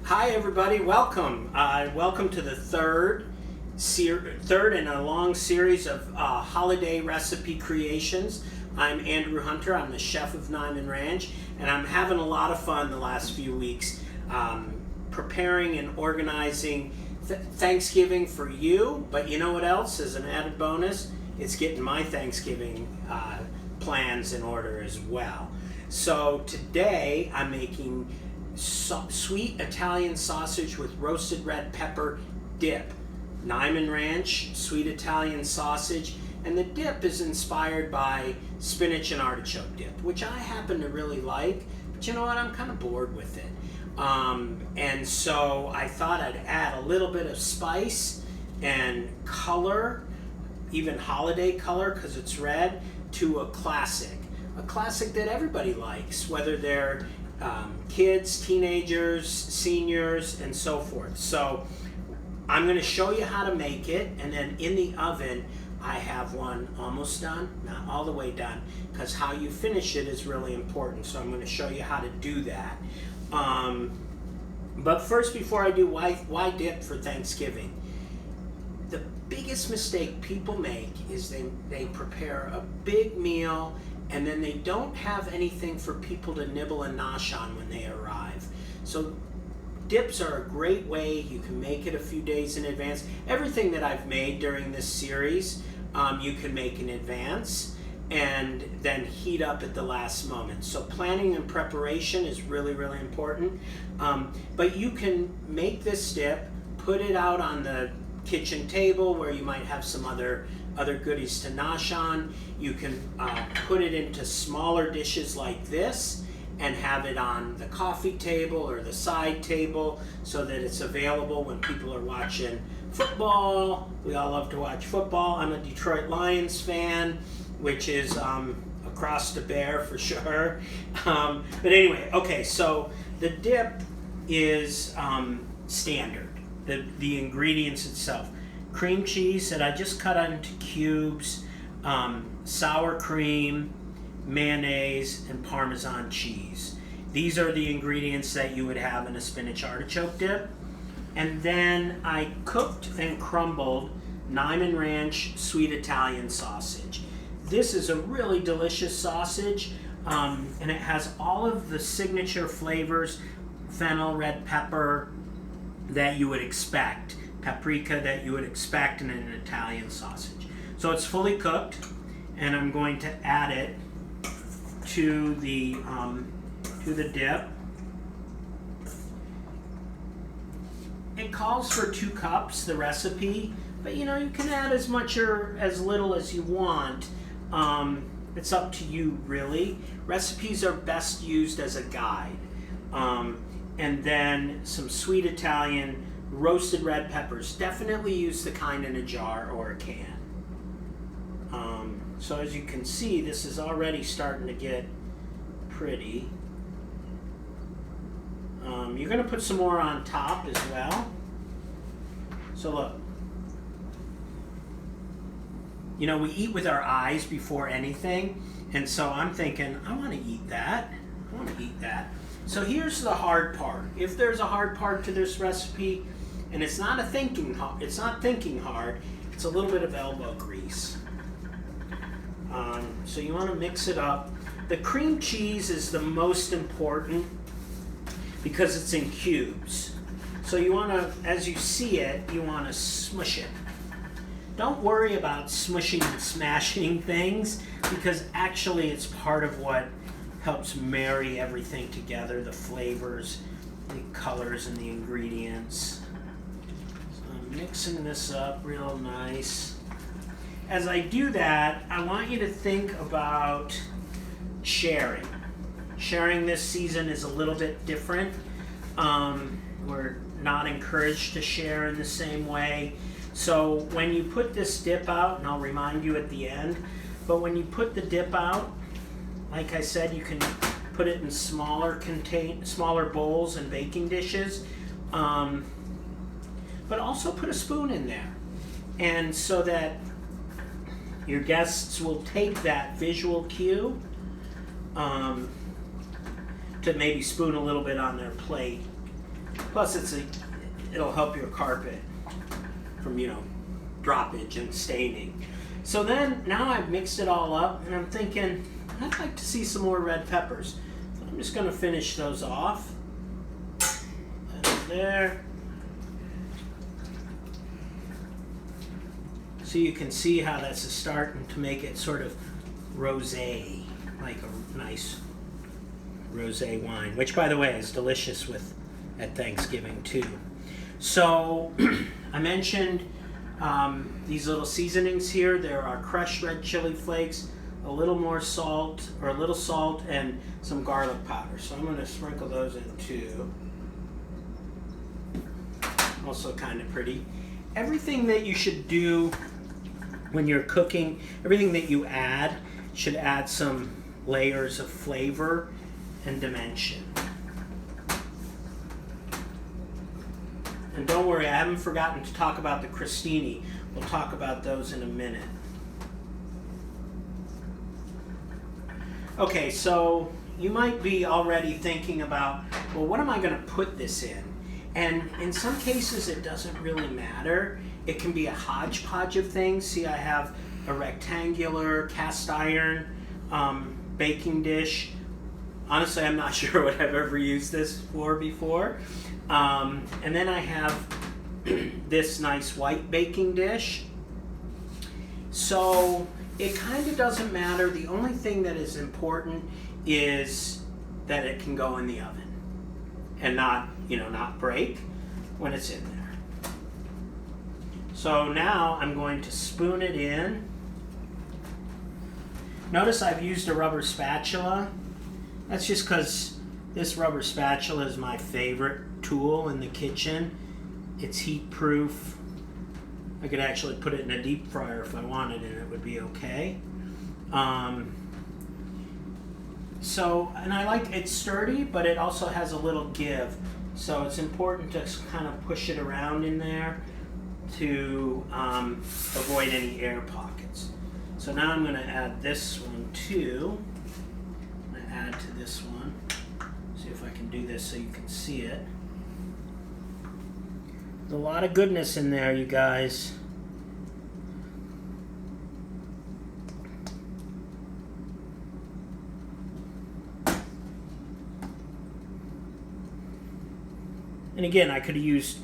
Hi everybody, welcome. Welcome to the third in a long series of holiday recipe creations. I'm Andrew Hunter, I'm the chef of Niman Ranch, and I'm having a lot of fun the last few weeks preparing and organizing Thanksgiving for you, but you know what else is an added bonus? It's getting my Thanksgiving plans in order as well. So today I'm making sweet Italian sausage with roasted red pepper dip. Niman Ranch sweet Italian sausage, and the dip is inspired by spinach and artichoke dip, which I happen to really like, but you know what, I'm kind of bored with it. And so I thought I'd add a little bit of spice and color, even holiday color because it's red, to a classic that everybody likes, whether they're kids, teenagers, seniors, and so forth. So I'm going to show you how to make it, and then in the oven I have one almost done, not all the way done, because how you finish it is really important. So I'm going to show you how to do that. But first, before I do, why dip for Thanksgiving? The biggest mistake people make is they prepare a big meal and then they don't have anything for people to nibble and nosh on when they arrive. So dips are a great way. You can make it a few days in advance. Everything that I've made during this series, you can make in advance and then heat up at the last moment. So planning and preparation is really, really important. But you can make this dip, put it out on the kitchen table where you might have some other goodies to nosh on. You can put it into smaller dishes like this and have it on the coffee table or the side table so that it's available when people are watching football. We all love to watch football. I'm a Detroit Lions fan, which is across the bear for sure. But anyway, okay, so the dip is standard. The ingredients itself: cream cheese that I just cut into cubes, sour cream, mayonnaise, and Parmesan cheese. These are the ingredients that you would have in a spinach artichoke dip. And then I cooked and crumbled Niman Ranch sweet Italian sausage. This is a really delicious sausage, and it has all of the signature flavors: fennel, red pepper, that you would expect, paprika that you would expect in an Italian sausage. So it's fully cooked, and I'm going to add it to the dip. It calls for 2 cups, the recipe, but you know, you can add as much or as little as you want. It's up to you, really. Recipes are best used as a guide. And then some sweet Italian roasted red peppers. Definitely use the kind in a jar or a can. So as you can see, this is already starting to get pretty. You're going to put some more on top as well. So look. You know, we eat with our eyes before anything, and so I'm thinking, I want to eat that. I want to eat that. So here's the hard part. If there's a hard part to this recipe, and it's not thinking hard, it's a little bit of elbow grease. So you want to mix it up. The cream cheese is the most important because it's in cubes. So you want to, as you see it, you want to smush it. Don't worry about smushing and smashing things, because actually it's part of what helps marry everything together, the flavors, the colors, and the ingredients. So I'm mixing this up real nice. As I do that, I want you to think about sharing. Sharing this season is a little bit different. We're not encouraged to share in the same way. So when you put this dip out, and I'll remind you at the end, but when you put the dip out, like I said, you can put it in smaller bowls and baking dishes, but also put a spoon in there, and so that your guests will take that visual cue to maybe spoon a little bit on their plate Plus, it'll help your carpet from, droppage and staining. So then, now I've mixed it all up, and I'm thinking, I'd like to see some more red peppers. So I'm just going to finish those off. There. So you can see how that's starting to make it sort of rosé, like a nice rosé wine, which, by the way, is delicious at Thanksgiving too. So I mentioned these little seasonings here. There are crushed red chili flakes, a little salt, and some garlic powder. So I'm going to sprinkle those in too. Also kind of pretty. Everything that you should do when you're cooking, everything that you add should add some layers of flavor and dimension. And don't worry, I haven't forgotten to talk about the crostini. We'll talk about those in a minute. Okay, so you might be already thinking about, well, what am I going to put this in? And in some cases, it doesn't really matter. It can be a hodgepodge of things. See, I have a rectangular cast iron baking dish. Honestly, I'm not sure what I've ever used this for before. And then I have this nice white baking dish. So it kind of doesn't matter. The only thing that is important is that it can go in the oven and not break when it's in there. So now I'm going to spoon it in. Notice I've used a rubber spatula. That's just because this rubber spatula is my favorite tool in the kitchen. It's heat proof. I could actually put it in a deep fryer if I wanted, and it would be okay. And I like it's sturdy, but it also has a little give. So it's important to kind of push it around in there to avoid any air pockets. So now I'm going to add this one too. I'm going to add to this one. See if I can do this so you can see it. There's a lot of goodness in there, you guys. And again, I could have used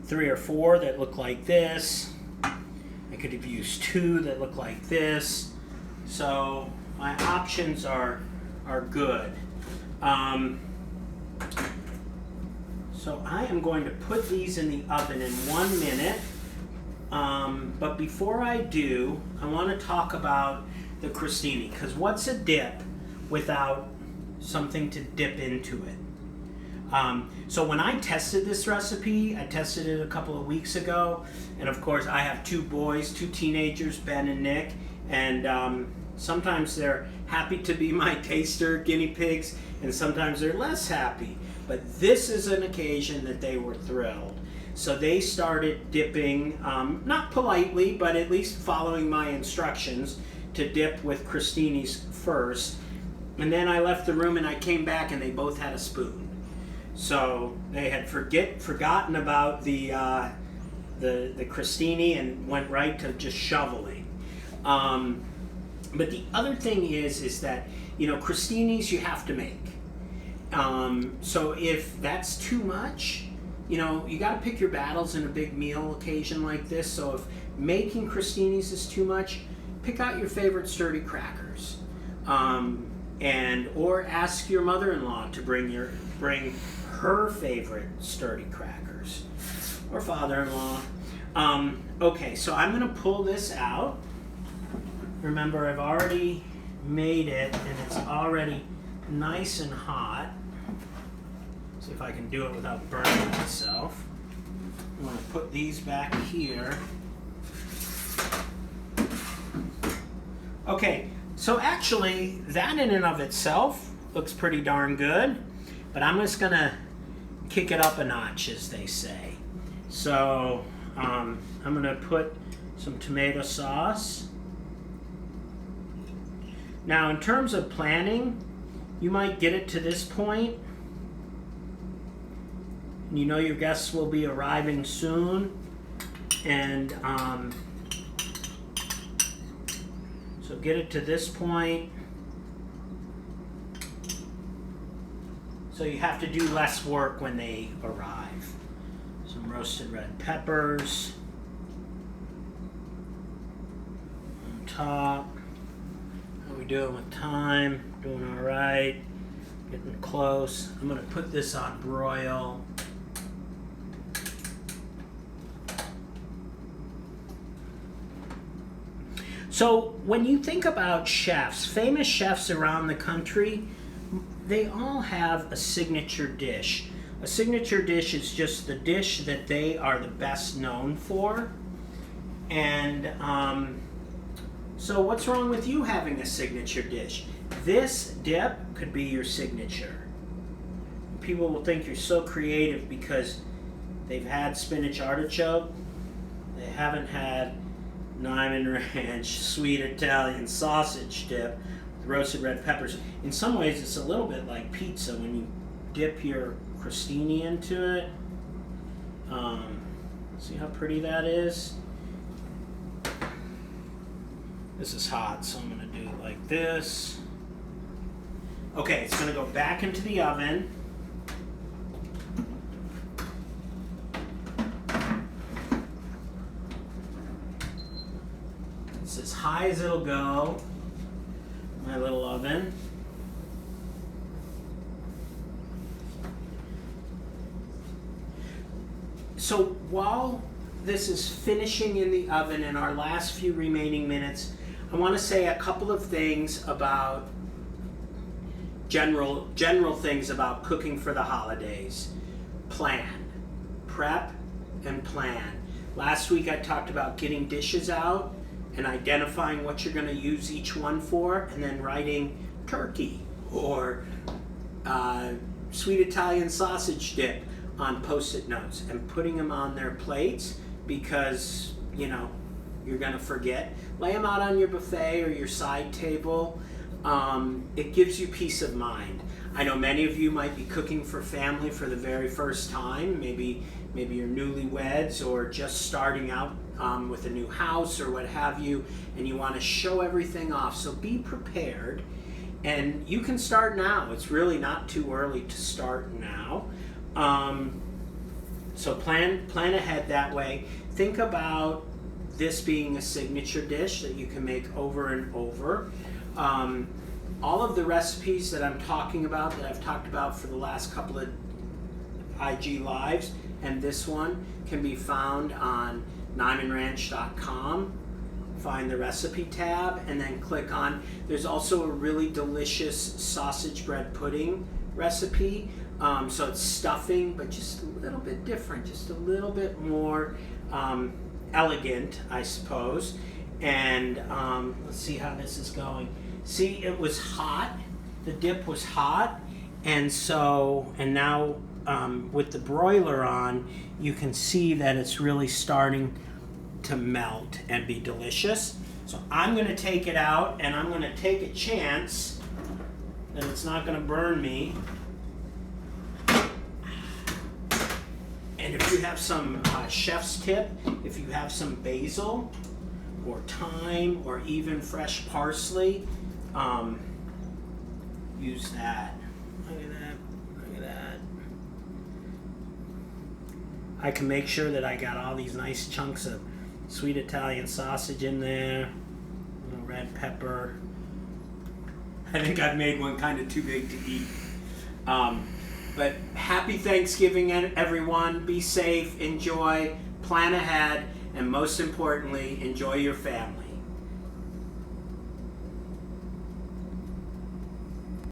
3 or 4 that look like this. I could have used 2 that look like this. So my options are good. So I am going to put these in the oven in 1 minute. But before I do, I want to talk about the crostini, because what's a dip without something to dip into it? So when I tested this recipe, I tested it a couple of weeks ago, and of course I have 2 boys, 2 teenagers, Ben and Nick, and sometimes they're happy to be my taster guinea pigs, and sometimes they're less happy. But this is an occasion that they were thrilled. So they started dipping, not politely, but at least following my instructions to dip with crostinis first. And then I left the room and I came back and they both had a spoon. So they had forgotten about the crostini and went right to just shoveling. But the other thing is that, crostinis you have to make. So if that's too much, you got to pick your battles in a big meal occasion like this. So if making crostinis is too much, pick out your favorite sturdy crackers, or ask your mother-in-law to bring her favorite sturdy crackers, or father-in-law. Okay, so I'm going to pull this out. Remember, I've already made it, and it's already nice and hot. See if I can do it without burning myself. I'm going to put these back here. Okay, so actually, that in and of itself looks pretty darn good, but I'm just going to kick it up a notch, as they say. So I'm going to put some tomato sauce. Now, in terms of planning, you might get it to this point You know your guests will be arriving soon, and so get it to this point. So you have to do less work when they arrive. Some roasted red peppers on top. How we doing with time? Doing all right. Getting close. I'm gonna put this on broil. So when you think about chefs, famous chefs around the country, they all have a signature dish. A signature dish is just the dish that they are the best known for. And so what's wrong with you having a signature dish? This dip could be your signature. People will think you're so creative because they've had spinach artichoke. They haven't had Niman Ranch sweet Italian sausage dip with roasted red peppers. In some ways, it's a little bit like pizza when you dip your crostini into it. See how pretty that is? This is hot, so I'm going to do it like this. Okay, it's going to go back into the oven. It's as high as it'll go, my little oven. So while this is finishing in the oven in our last few remaining minutes, I want to say a couple of things about general things about cooking for the holidays. Plan, prep, and plan. Last week I talked about getting dishes out and identifying what you're going to use each one for, and then writing turkey or sweet Italian sausage dip on Post-it notes and putting them on their plates because, you know, you're going to forget. Lay them out on your buffet or your side table. It gives you peace of mind. I know many of you might be cooking for family for the very first time. Maybe you're newlyweds or just starting out with a new house or what have you, and you want to show everything off. So be prepared, and you can start now. It's really not too early to start now. So plan ahead that way. Think about this being a signature dish that you can make over and over. All of the recipes that I'm talking about, that I've talked about for the last couple of IG Lives, and this one can be found on NimanRanch.com. Find the recipe tab and then click on. There's also a really delicious sausage bread pudding recipe. So it's stuffing, but just a little bit different, just a little bit more elegant, I suppose. And let's see how this is going. See, it was hot. The dip was hot, and now with the broiler on, you can see that it's really starting to melt and be delicious. So I'm going to take it out, and I'm going to take a chance that it's not going to burn me. And if you have some chef's tip, if you have some basil or thyme or even fresh parsley, use that. Look at that. Look at that. I can make sure that I got all these nice chunks of sweet Italian sausage in there. A little red pepper. I think I've made one kind of too big to eat. But happy Thanksgiving, everyone. Be safe, enjoy, plan ahead, and most importantly, enjoy your family.